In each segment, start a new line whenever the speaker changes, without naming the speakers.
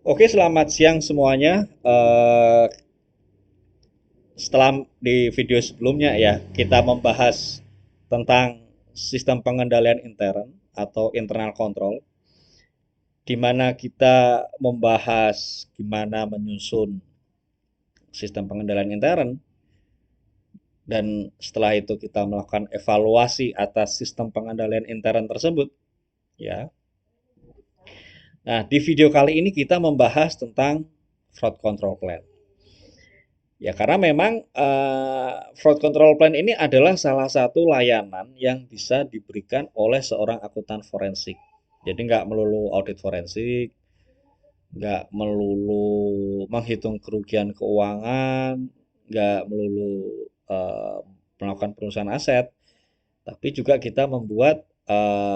Oke, selamat siang semuanya. Setelah di video sebelumnya ya, kita membahas tentang sistem pengendalian intern atau internal control, di mana kita membahas gimana menyusun sistem pengendalian intern, dan setelah itu kita melakukan evaluasi atas sistem pengendalian intern tersebut. Ya, nah di video kali ini kita membahas tentang fraud control plan. Ya, karena memang fraud control plan ini adalah salah satu layanan yang bisa diberikan oleh seorang akuntan forensik. Jadi nggak melulu audit forensik, nggak melulu menghitung kerugian keuangan, nggak melulu eh, melakukan perusahaan aset, tapi juga kita membuat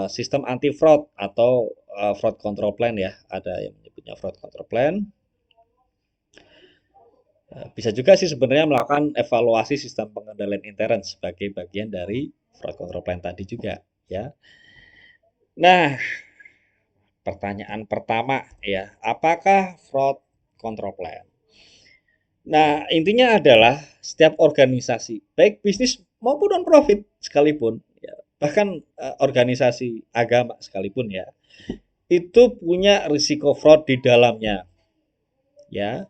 sistem anti fraud atau fraud control plan ya. Ada yang menyebutnya fraud control plan. Bisa juga sih sebenarnya melakukan evaluasi sistem pengendalian intern sebagai bagian dari fraud control plan tadi juga ya. Nah, pertanyaan pertama ya, apakah fraud control plan? Nah, intinya adalah setiap organisasi, baik bisnis maupun non profit sekalipun, ya, bahkan organisasi agama sekalipun ya, itu punya risiko fraud di dalamnya ya.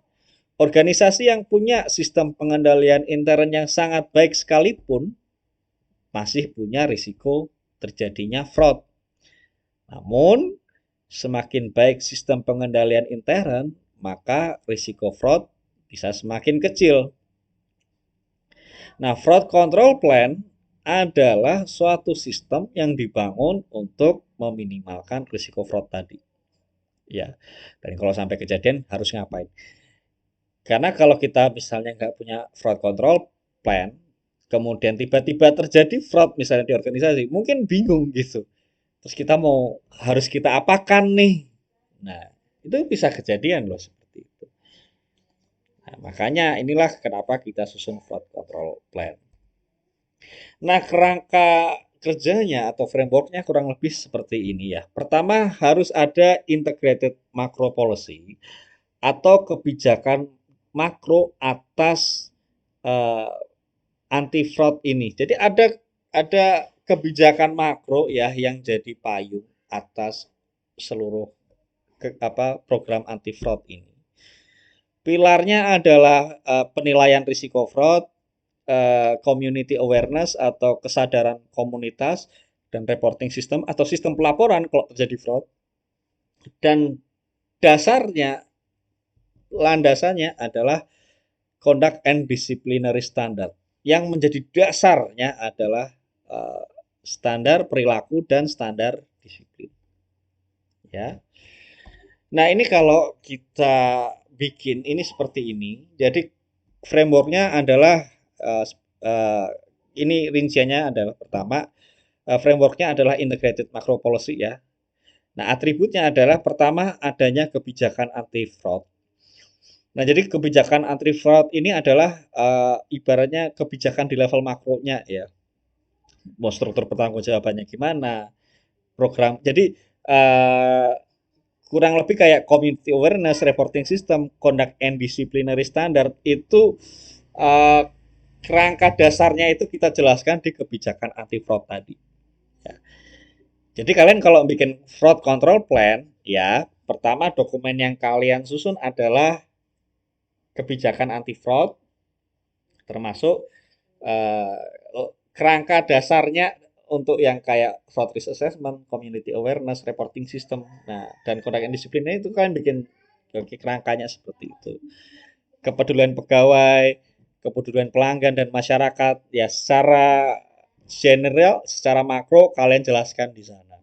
Organisasi yang punya sistem pengendalian intern yang sangat baik sekalipun masih punya risiko terjadinya fraud. Namun, semakin baik sistem pengendalian intern, maka risiko fraud bisa semakin kecil. Nah, fraud control plan adalah suatu sistem yang dibangun untuk meminimalkan risiko fraud tadi. Ya, dan kalau sampai kejadian harus ngapain? Karena kalau kita misalnya nggak punya fraud control plan, kemudian tiba-tiba terjadi fraud misalnya di organisasi, mungkin bingung gitu. Terus kita mau harus kita apakan nih? Nah, itu bisa kejadian loh seperti itu. Nah, makanya inilah kenapa kita susun fraud control plan. Nah, kerangka kerjanya atau frameworknya kurang lebih seperti ini ya. Pertama, harus ada integrated macro policy atau kebijakan makro atas uh, anti fraud ini. Jadi ada kebijakan makro ya yang jadi payung atas seluruh program anti fraud ini. Pilarnya adalah penilaian risiko fraud, community awareness atau kesadaran komunitas, dan reporting system atau sistem pelaporan kalau terjadi fraud. Dan dasarnya, landasannya adalah conduct and disciplinary standard. Yang menjadi dasarnya adalah standar perilaku dan standar disiplin. Ya. Nah, ini kalau kita bikin ini seperti ini. Jadi frameworknya adalah uh, uh, ini rinciannya adalah pertama, frameworknya adalah integrated macro policy ya. Nah, atributnya adalah pertama adanya kebijakan anti fraud. Nah, jadi kebijakan anti fraud ini adalah ibaratnya kebijakan di level makronya ya. Mau struktur pertanggungjawabannya gimana, program. Jadi kurang lebih kayak community awareness, reporting system, conduct and disciplinary standard itu kerangka dasarnya itu kita jelaskan di kebijakan anti fraud tadi. Ya. Jadi kalian kalau bikin fraud control plan, ya pertama dokumen yang kalian susun adalah kebijakan anti fraud, termasuk eh, kerangka dasarnya untuk yang kayak fraud risk assessment, community awareness, reporting system, nah dan conduct and discipline itu kalian bikin kerangkanya seperti itu. Kepedulian pegawai, kepedulian pelanggan dan masyarakat, ya secara general, secara makro kalian jelaskan di sana.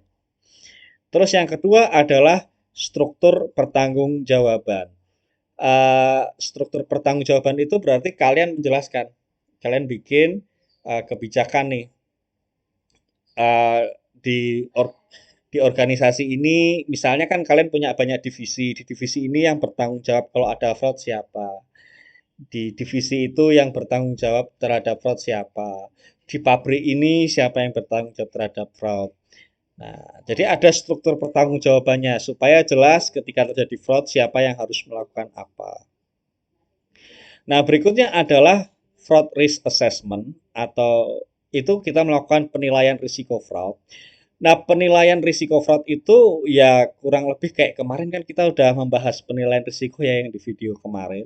Terus yang kedua adalah struktur pertanggungjawaban. Struktur pertanggungjawaban itu berarti kalian menjelaskan, kalian bikin kebijakan nih uh, di or, di organisasi ini, misalnya kan kalian punya banyak divisi, di divisi ini yang bertanggung jawab kalau ada fraud siapa, di divisi itu yang bertanggung jawab terhadap fraud siapa, di pabrik ini siapa yang bertanggung jawab terhadap fraud. Nah, jadi ada struktur pertanggungjawabannya supaya jelas ketika terjadi fraud siapa yang harus melakukan apa. Nah, berikutnya adalah fraud risk assessment atau itu kita melakukan penilaian risiko fraud. Nah, penilaian risiko fraud itu ya kurang lebih kayak kemarin kan kita udah membahas penilaian risiko ya yang di video kemarin.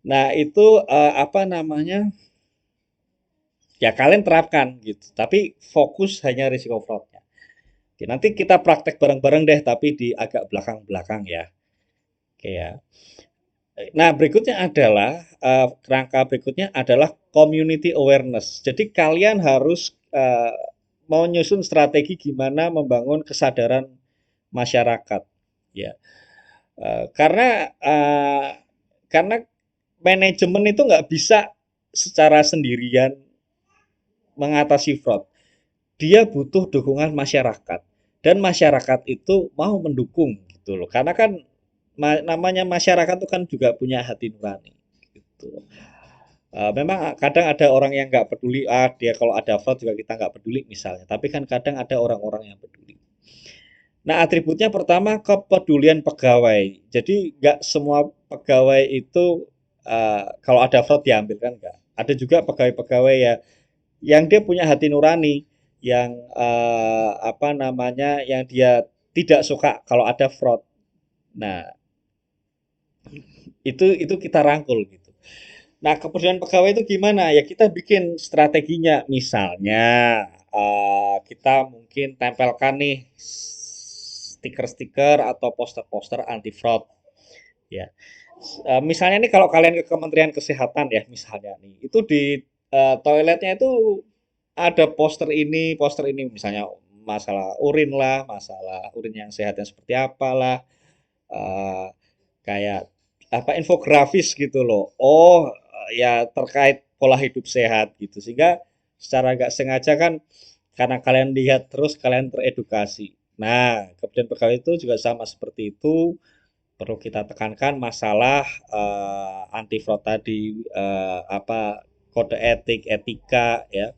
Nah, itu apa namanya? Ya kalian terapkan gitu. Tapi fokus hanya risiko fraudnya. Oke, nanti kita praktek bareng-bareng deh, tapi di agak belakang-belakang ya. Oke ya. Nah, berikutnya adalah kerangka berikutnya adalah community awareness. Jadi kalian harus menyusun strategi gimana membangun kesadaran masyarakat. Ya, karena karena manajemen itu nggak bisa secara sendirian mengatasi fraud. Dia butuh dukungan masyarakat dan masyarakat itu mau mendukung gitu loh. Karena kan namanya masyarakat itu kan juga punya hati nurani gitu. Memang kadang ada orang yang nggak peduli, dia kalau ada fraud juga kita nggak peduli misalnya. Tapi kan kadang ada orang-orang yang peduli. Nah, atributnya pertama kepedulian pegawai. Jadi nggak semua pegawai itu kalau ada fraud diambil kan nggak. Ada juga pegawai-pegawai ya yang dia punya hati nurani, yang apa namanya, yang dia tidak suka kalau ada fraud. Nah, itu kita rangkul gitu. Nah, kepedulian pegawai itu gimana? Ya kita bikin strateginya. Misalnya kita mungkin tempelkan nih stiker-stiker atau poster-poster anti fraud. Ya, misalnya nih kalau kalian ke Kementerian Kesehatan ya, misalnya nih, itu di toiletnya itu ada poster ini, misalnya masalah urin lah, masalah urin yang sehatnya seperti apalah, eh, kayak apa infografis gitu loh. Oh, ya terkait pola hidup sehat gitu. Sehingga secara nggak sengaja kan karena kalian lihat terus kalian teredukasi. Nah, kemudian pegawai itu juga sama seperti itu. Perlu kita tekankan masalah anti fraud tadi, apa kode etik, etika ya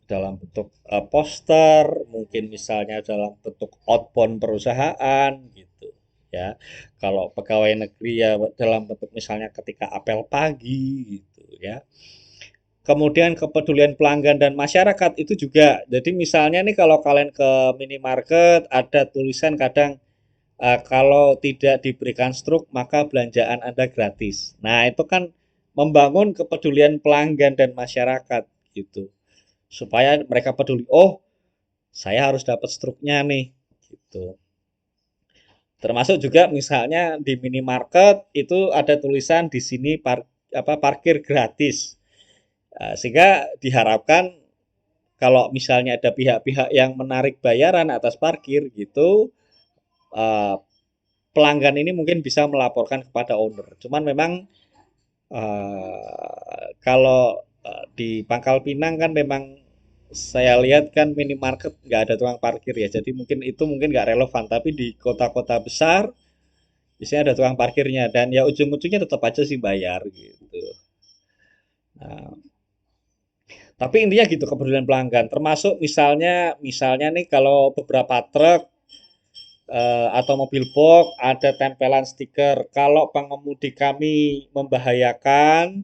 dalam bentuk poster, mungkin misalnya dalam bentuk outbound perusahaan gitu ya. Kalau pegawai negeri ya dalam bentuk misalnya ketika apel pagi gitu ya. Kemudian kepedulian pelanggan dan masyarakat itu juga. Jadi misalnya nih kalau kalian ke minimarket ada tulisan kadang kalau tidak diberikan struk maka belanjaan Anda gratis. Nah, itu kan membangun kepedulian pelanggan dan masyarakat gitu supaya mereka peduli, oh saya harus dapat struknya nih gitu. Termasuk juga misalnya di minimarket itu ada tulisan di sini parkir gratis. Sehingga diharapkan kalau misalnya ada pihak-pihak yang menarik bayaran atas parkir gitu, eh, pelanggan ini mungkin bisa melaporkan kepada owner. Cuman memang kalau di Pangkal Pinang kan memang saya lihat kan minimarket nggak ada tukang parkir ya, jadi mungkin itu mungkin nggak relevan. Tapi di kota-kota besar biasanya ada tukang parkirnya dan ya ujung-ujungnya tetap aja sih bayar gitu. Nah, tapi intinya gitu kepedulian pelanggan. Termasuk misalnya misalnya nih kalau beberapa truk atau mobil box ada tempelan stiker kalau pengemudi kami membahayakan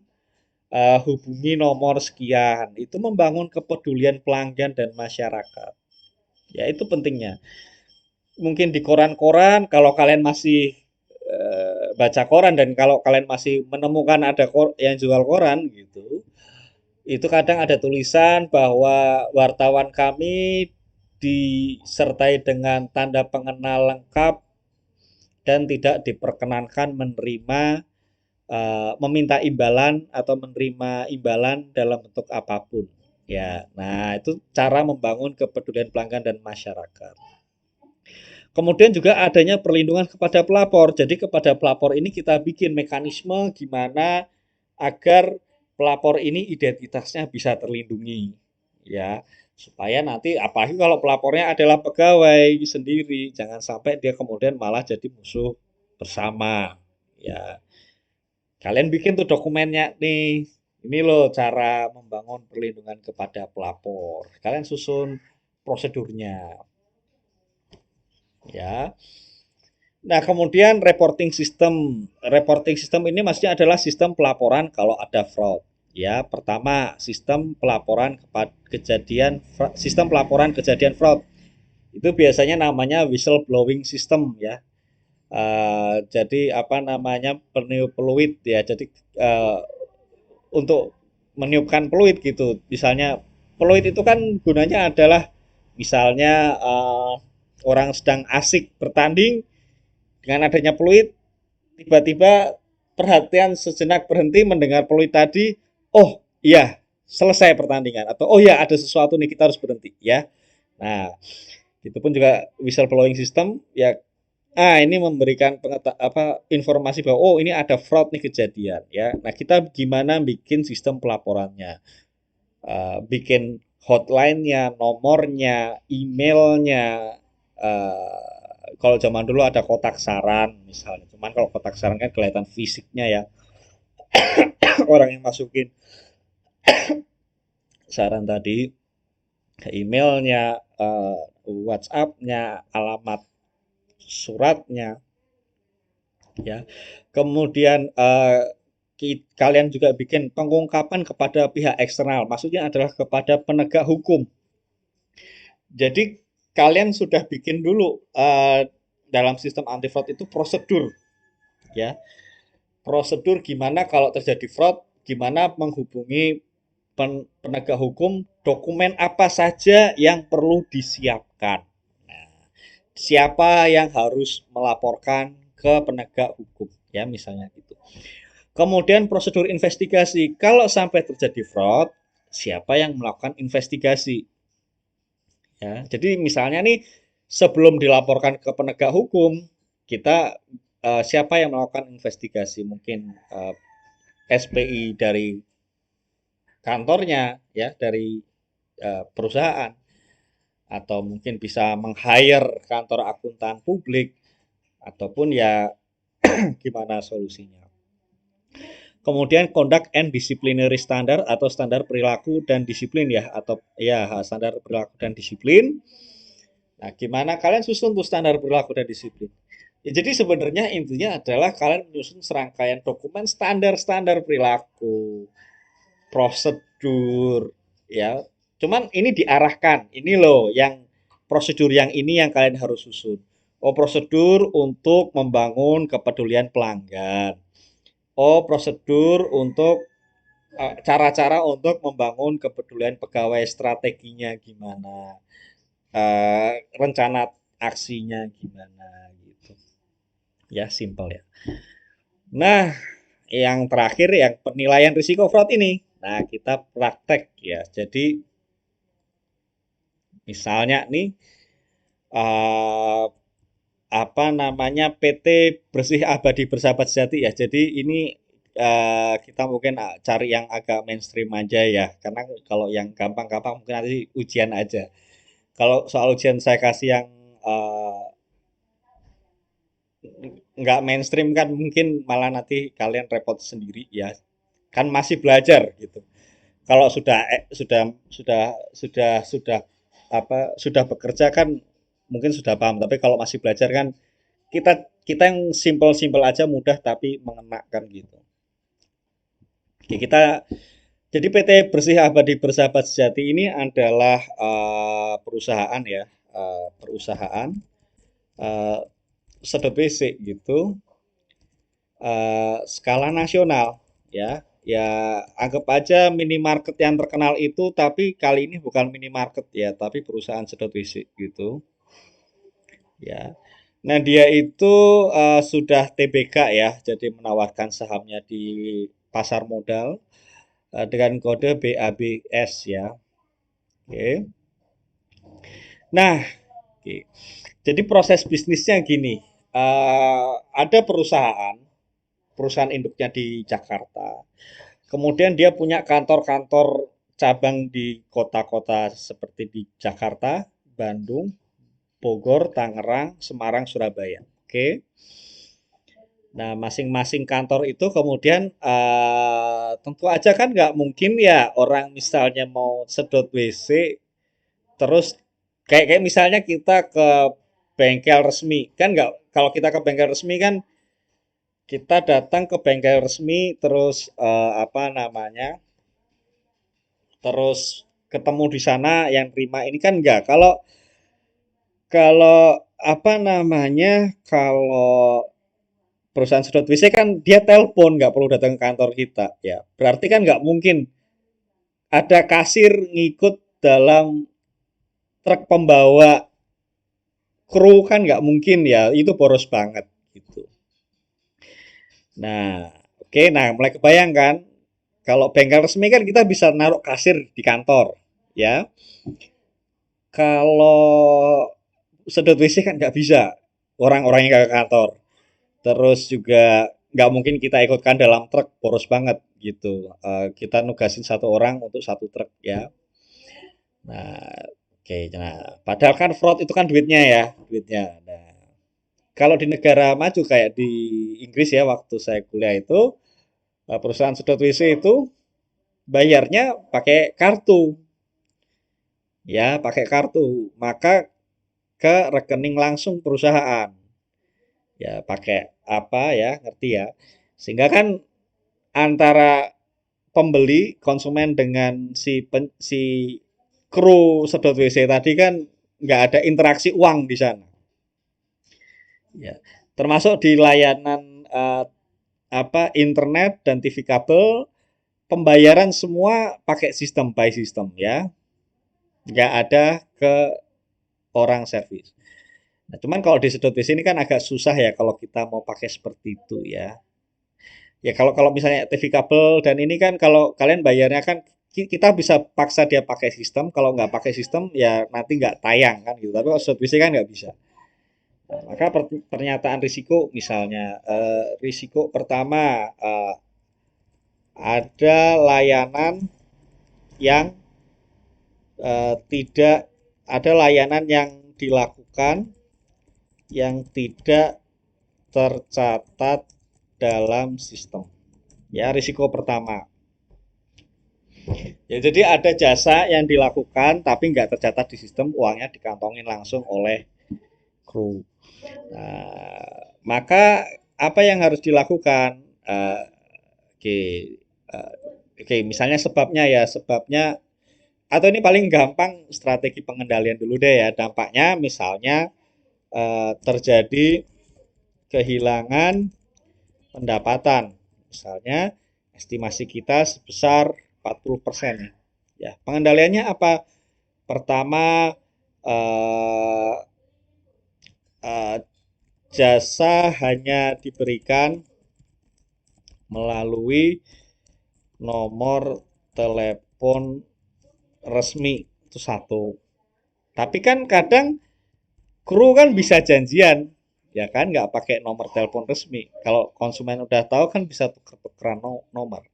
hubungi nomor sekian. Itu membangun kepedulian pelanggan dan masyarakat. Ya itu pentingnya. Mungkin di koran-koran kalau kalian masih baca koran dan kalau kalian masih menemukan ada yang jual koran gitu, itu kadang ada tulisan bahwa wartawan kami disertai dengan tanda pengenal lengkap dan tidak diperkenankan menerima meminta imbalan atau menerima imbalan dalam bentuk apapun. Ya, nah itu cara membangun kepedulian pelanggan dan masyarakat. Kemudian juga adanya perlindungan kepada pelapor. Jadi kepada pelapor ini kita bikin mekanisme gimana agar pelapor ini identitasnya bisa terlindungi. Ya, supaya nanti apalagi kalau pelapornya adalah pegawai sendiri, jangan sampai dia kemudian malah jadi musuh bersama. Ya, kalian bikin tuh dokumennya nih. Ini loh cara membangun perlindungan kepada pelapor. Kalian susun prosedurnya, ya. Nah, kemudian reporting system. Reporting system ini maksudnya adalah sistem pelaporan kalau ada fraud. Ya, pertama sistem pelaporan sistem pelaporan kejadian fraud. Itu biasanya namanya whistleblowing system ya. Jadi apa namanya peniup peluit ya. Jadi uh, untuk meniupkan peluit gitu. Misalnya peluit itu kan gunanya adalah misalnya orang sedang asik bertanding dengan adanya peluit, tiba-tiba perhatian sejenak berhenti mendengar peluit tadi, oh iya selesai pertandingan atau oh iya ada sesuatu nih kita harus berhenti ya. Nah, itu pun juga whistleblowing system ya. Ini memberikan informasi bahwa oh ini ada fraud nih kejadian ya. Nah, kita gimana bikin sistem pelaporannya? Bikin hotline-nya, nomornya, emailnya. Kalau zaman dulu ada kotak saran misalnya. Cuman kalau kotak saran kan kelihatan fisiknya ya. Orang yang masukin saran tadi, emailnya, WhatsApp-nya, alamat suratnya, ya. Kemudian kalian juga bikin pengungkapan kepada pihak eksternal. Maksudnya adalah kepada penegak hukum. Jadi kalian sudah bikin dulu dalam sistem anti fraud itu prosedur, ya. Prosedur gimana kalau terjadi fraud, gimana menghubungi penegak hukum, dokumen apa saja yang perlu disiapkan. Nah, siapa yang harus melaporkan ke penegak hukum, ya misalnya gitu. Kemudian prosedur investigasi, kalau sampai terjadi fraud, siapa yang melakukan investigasi? Ya, jadi misalnya nih sebelum dilaporkan ke penegak hukum, kita siapa yang melakukan investigasi? Mungkin SPI dari kantornya, ya dari perusahaan, atau mungkin bisa meng-hire kantor akuntan publik, ataupun ya gimana solusinya. Kemudian conduct and disciplinary standard atau standar perilaku dan disiplin ya, atau ya standar perilaku dan disiplin. Nah, gimana kalian susun tuh standar perilaku dan disiplin? Ya, jadi sebenarnya intinya adalah kalian menyusun serangkaian dokumen standar-standar perilaku, prosedur, ya. Cuman ini diarahkan, ini loh yang prosedur yang ini yang kalian harus susun. Oh, prosedur untuk membangun kepedulian pelanggan. Oh, prosedur untuk cara-cara untuk membangun kepedulian pegawai, strateginya gimana, rencana aksinya gimana gitu. Ya, simpel ya. Nah, yang terakhir yang penilaian risiko fraud ini. Nah, kita praktek ya. Jadi misalnya nih apa namanya PT Bersih Abadi Bersahabat Sejati ya. Jadi ini kita mungkin cari yang agak mainstream aja ya. Karena kalau yang gampang-gampang mungkin nanti ujian aja. Kalau soal ujian saya kasih yang nggak mainstream kan mungkin malah nanti kalian repot sendiri ya. Kan masih belajar gitu. Kalau sudah sudah bekerja kan mungkin sudah paham, tapi kalau masih belajar kan kita kita yang simpel-simpel aja mudah tapi mengenakan gitu. Oke, jadi PT Bersih Abadi Bersahabat Sejati ini adalah perusahaan ya, perusahaan sedot basic gitu, skala nasional ya. Ya anggap aja minimarket yang terkenal itu, tapi kali ini bukan minimarket ya, tapi perusahaan sedot basic gitu ya. Nah, dia itu sudah TBK ya, jadi menawarkan sahamnya di pasar modal dengan kode BABS ya. Oke. Nah, oke. Jadi proses bisnisnya gini, ada perusahaan induknya di Jakarta. Kemudian dia punya kantor-kantor cabang di kota-kota seperti di Jakarta, Bandung, Bogor, Tangerang, Semarang, Surabaya. Oke. Nah, masing-masing kantor itu kemudian tentu aja kan nggak mungkin ya orang misalnya mau sedot WC terus kayak misalnya kita ke bengkel resmi kan, nggak, kalau kita ke bengkel resmi kan kita datang ke bengkel resmi terus apa namanya, terus ketemu di sana yang terima ini kan enggak. Kalau kalau apa namanya, kalau perusahaan sedot WC kan dia telepon, nggak perlu datang ke kantor kita ya. Berarti kan nggak mungkin ada kasir ngikut dalam truk pembawa kru, kan nggak mungkin ya, itu boros banget gitu. Nah, oke, nah mulai kebayang kan, kalau bengkel resmi kan kita bisa naruh kasir di kantor ya. Kalau sedot WC kan nggak bisa, orang-orangnya nggak ke kantor. Terus juga nggak mungkin kita ikutkan dalam truk, boros banget gitu. Kita nugasin satu orang untuk satu truk ya. Nah, oke. Nah, padahal kan fraud itu kan duitnya ya, duitnya. Nah, kalau di negara maju kayak di Inggris ya, waktu saya kuliah itu, perusahaan sedot WC itu bayarnya pakai kartu, ya, pakai kartu. Maka ke rekening langsung perusahaan. Ya, pakai apa ya, ngerti ya. Sehingga kan antara pembeli konsumen dengan si kru sedot WC tadi kan nggak ada interaksi uang di sana. Ya, termasuk di layanan apa internet dan TV kabel, pembayaran semua pakai sistem by system ya, nggak ada ke orang servis. Nah, cuman kalau di sedot WC ini kan agak susah ya kalau kita mau pakai seperti itu ya. Ya kalau kalau misalnya TV kabel dan ini kan kalau kalian bayarnya kan kita bisa paksa dia pakai sistem, kalau nggak pakai sistem ya nanti nggak tayang kan gitu. Tapi kalau slot PC kan nggak bisa. Nah, maka pernyataan risiko misalnya, risiko pertama, ada layanan yang tidak ada layanan yang dilakukan yang tidak tercatat dalam sistem. Ya, risiko pertama. Ya, jadi ada jasa yang dilakukan tapi nggak tercatat di sistem, uangnya dikantongin langsung oleh kru. Nah, maka apa yang harus dilakukan? Oke, uh, oke, misalnya sebabnya ya, sebabnya atau ini paling gampang strategi pengendalian dulu deh ya. Dampaknya misalnya terjadi kehilangan pendapatan, misalnya estimasi kita sebesar 40%. Ya, pengendaliannya apa? Pertama, eh, eh, jasa hanya diberikan melalui nomor telepon resmi, itu satu. Tapi kan kadang kru kan bisa janjian, ya kan, nggak pakai nomor telepon resmi. Kalau konsumen udah tahu kan bisa tuker-tukeran nomor.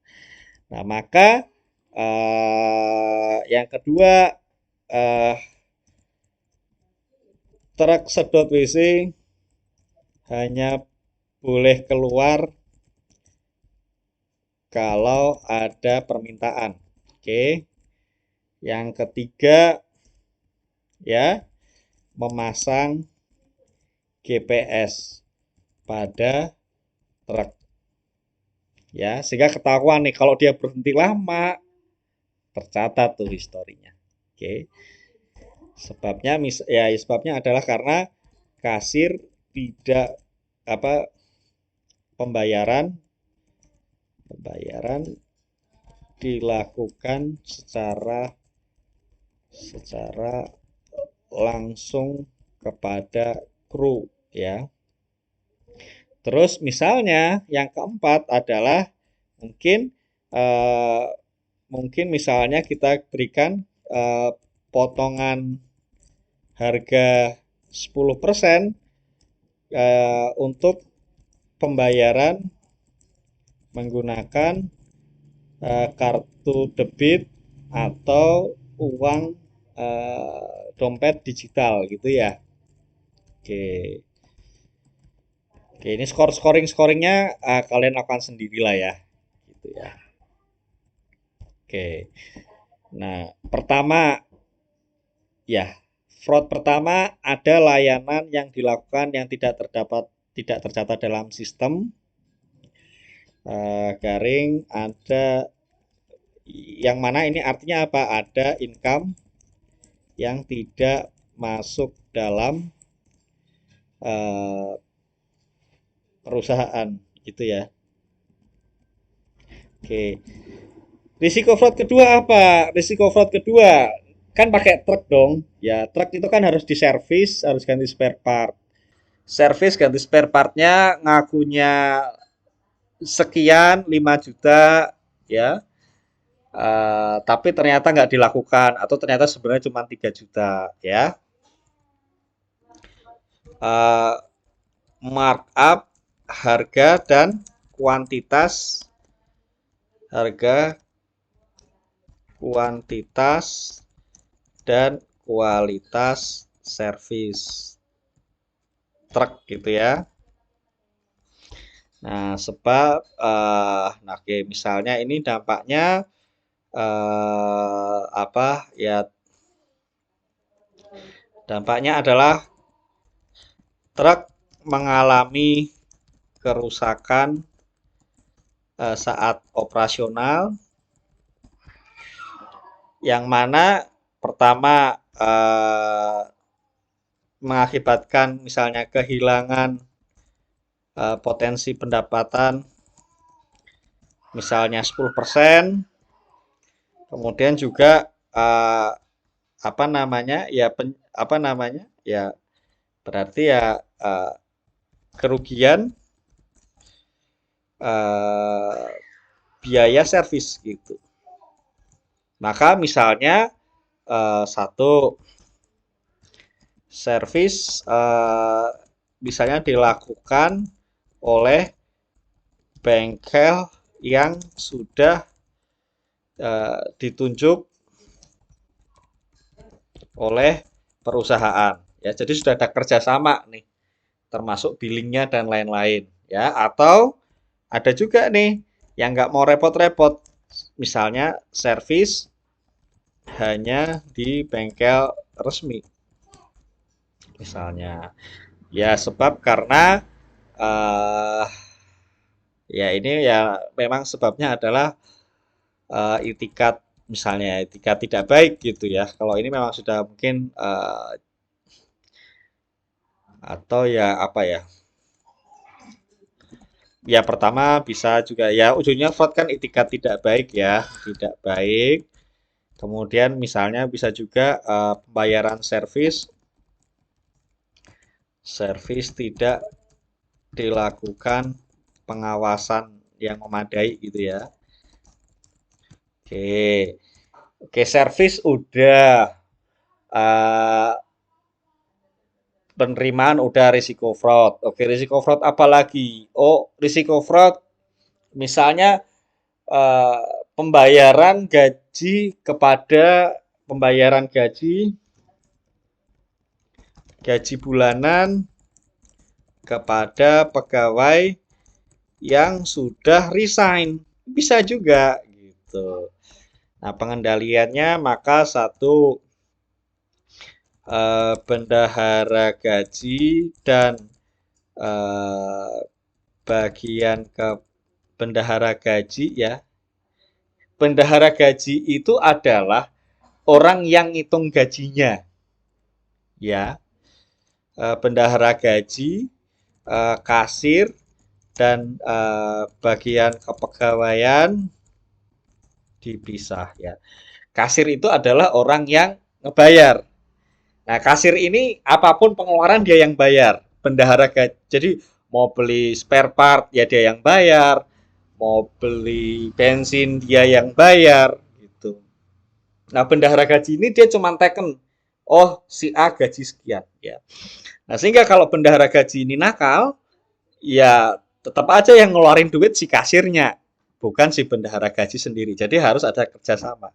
Nah, maka yang kedua, eh, truk sedot WC hanya boleh keluar kalau ada permintaan. Oke. Yang ketiga ya, memasang GPS pada truk. Ya, sehingga ketahuan nih kalau dia berhenti lama, tercatat tuh historinya. Oke. Sebabnya adalah karena kasir tidak apa, pembayaran pembayaran dilakukan secara langsung kepada kru ya. Terus misalnya yang keempat adalah mungkin eh, mungkin misalnya kita berikan potongan harga 10% untuk pembayaran menggunakan kartu debit atau uang dompet digital gitu ya. Oke. Oke, ini scoringnya kalian lakukan sendiri lah ya. Gitu ya. Oke. Nah, pertama ya, fraud pertama ada layanan yang dilakukan yang tidak tercatat dalam sistem. Garing ada yang mana ini artinya apa? Ada income yang tidak masuk dalam perusahaan gitu ya. Oke. Risiko fraud kedua apa? Risiko fraud kedua kan pakai truk dong. Ya, truk itu kan harus diservis, harus ganti spare part. Servis ganti spare partnya ngakunya sekian 5 juta ya. Tapi ternyata nggak dilakukan atau ternyata sebenarnya cuma 3 juta ya. Markup harga dan kuantitas dan kualitas servis truk gitu ya. Nah, sebab nah oke, misalnya ini dampaknya apa ya? Dampaknya adalah truk mengalami kerusakan saat operasional, yang mana pertama mengakibatkan misalnya kehilangan potensi pendapatan misalnya 10%, kemudian juga apa namanya ya berarti ya kerugian biaya servis gitu. Maka misalnya satu servis misalnya dilakukan oleh bengkel yang sudah ditunjuk oleh perusahaan ya, jadi sudah ada kerjasama nih termasuk billingnya dan lain-lain ya. Atau ada juga nih yang nggak mau repot-repot, misalnya servis hanya di bengkel resmi misalnya ya, sebab karena ya ini ya memang sebabnya adalah itikat, misalnya itikat tidak baik gitu ya. Kalau ini memang sudah mungkin atau ya apa ya, ya pertama bisa juga ya ujungnya fraud kan itikat tidak baik ya, tidak baik. Kemudian misalnya bisa juga pembayaran servis tidak dilakukan pengawasan yang memadai gitu ya. Oke, oke, servis udah, penerimaan udah, risiko fraud. Oke, risiko fraud apa lagi? Oh, risiko fraud misalnya eh, pembayaran gaji kepada pembayaran gaji bulanan kepada pegawai yang sudah resign. Bisa juga gitu. Nah, pengendaliannya maka satu, bendahara gaji dan bagian ke bendahara gaji ya. Bendahara gaji itu adalah orang yang ngitung gajinya ya. Bendahara gaji, kasir, dan bagian kepegawaian dipisah ya. Kasir itu adalah orang yang ngebayar. Nah, kasir ini apapun pengeluaran dia yang bayar. Bendahara gaji, jadi mau beli spare part ya dia yang bayar, mau beli bensin dia yang bayar gitu. Nah, bendahara gaji ini dia cuma teken, oh si A gaji sekian ya. Nah, sehingga kalau bendahara gaji ini nakal, ya tetap aja yang ngeluarin duit si kasirnya, bukan si bendahara gaji sendiri. Jadi harus ada kerjasama.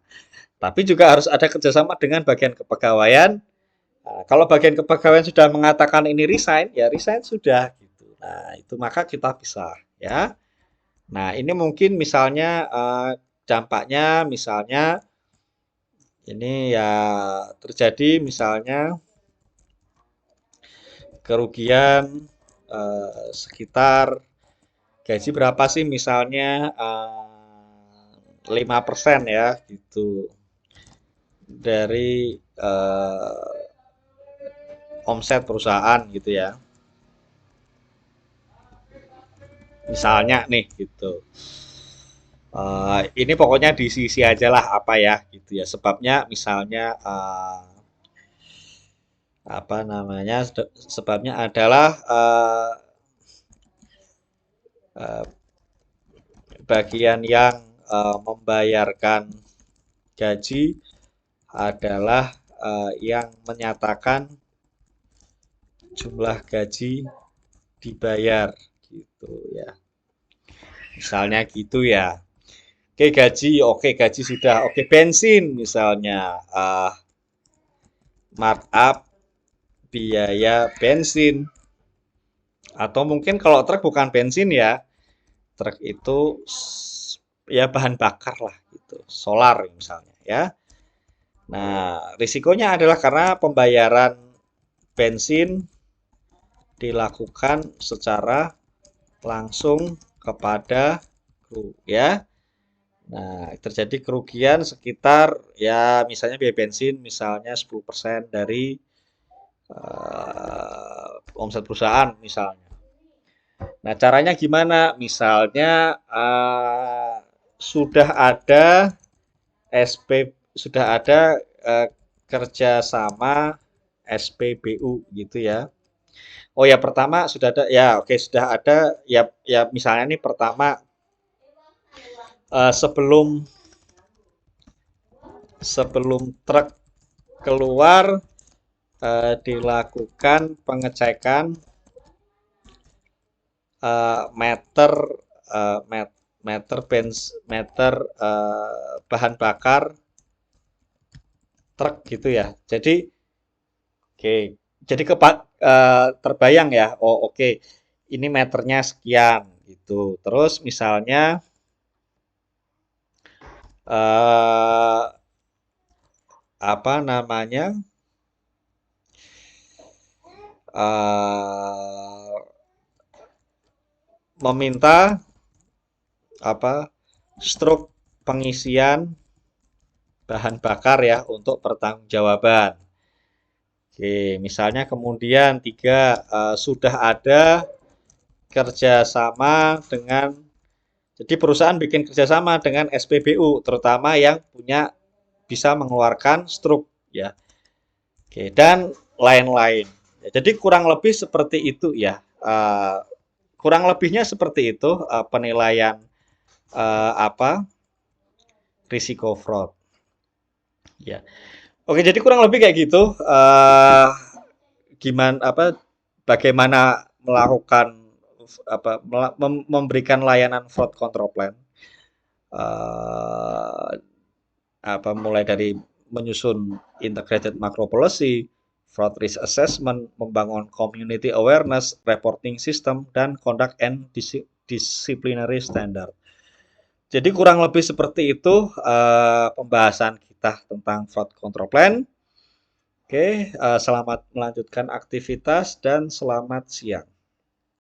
Tapi juga harus ada kerjasama dengan bagian kepegawaian. Nah, kalau bagian kepegawaian sudah mengatakan ini resign, ya resign sudah gitu. Nah, itu maka kita pisah ya. Nah, ini mungkin misalnya dampaknya misalnya ini ya terjadi misalnya kerugian sekitar gaji berapa sih misalnya 5% ya gitu dari omset perusahaan gitu ya. Misalnya nih gitu. Ini pokoknya di sisi aja lah apa ya gitu ya. Sebabnya misalnya apa namanya? Sebabnya adalah uh, bagian yang membayarkan gaji adalah yang menyatakan jumlah gaji dibayar gitu ya. Misalnya gitu ya. Oke gaji sudah, oke bensin misalnya, markup biaya bensin, atau mungkin kalau truk bukan bensin ya, truk itu ya bahan bakar lah gitu, solar misalnya ya. Nah, risikonya adalah karena pembayaran bensin dilakukan secara langsung kepada kru ya. Nah, terjadi kerugian sekitar ya misalnya biaya bensin misalnya 10% dari omset perusahaan misalnya. Nah, caranya gimana? Misalnya sudah ada kerjasama SPBU gitu ya. Oh ya pertama sudah ada ya oke sudah ada ya ya misalnya nih pertama sebelum sebelum truk keluar dilakukan pengecekan meter uh, meter bahan bakar truk gitu ya. Jadi oke, jadi terbayang ya. Oh oke, ini meternya sekian gitu. Terus misalnya eh, apa namanya eh, meminta apa struk pengisian bahan bakar ya untuk pertanggungjawaban. Oke, misalnya kemudian tiga sudah ada kerjasama dengan jadi perusahaan bikin kerjasama dengan SPBU terutama yang punya bisa mengeluarkan struk ya. Oke, dan lain-lain. Ya, jadi kurang lebih seperti itu ya. Kurang lebihnya seperti itu penilaian apa risiko fraud. Ya. Oke, jadi kurang lebih kayak gitu. Gimana apa bagaimana melakukan apa memberikan layanan fraud control plan. Uh, apa mulai dari menyusun integrated macro policy, fraud risk assessment, membangun community awareness, reporting system, dan conduct and disciplinary standard. Jadi kurang lebih seperti itu pembahasan kita tentang fraud control plan. Oke, selamat melanjutkan aktivitas dan selamat siang.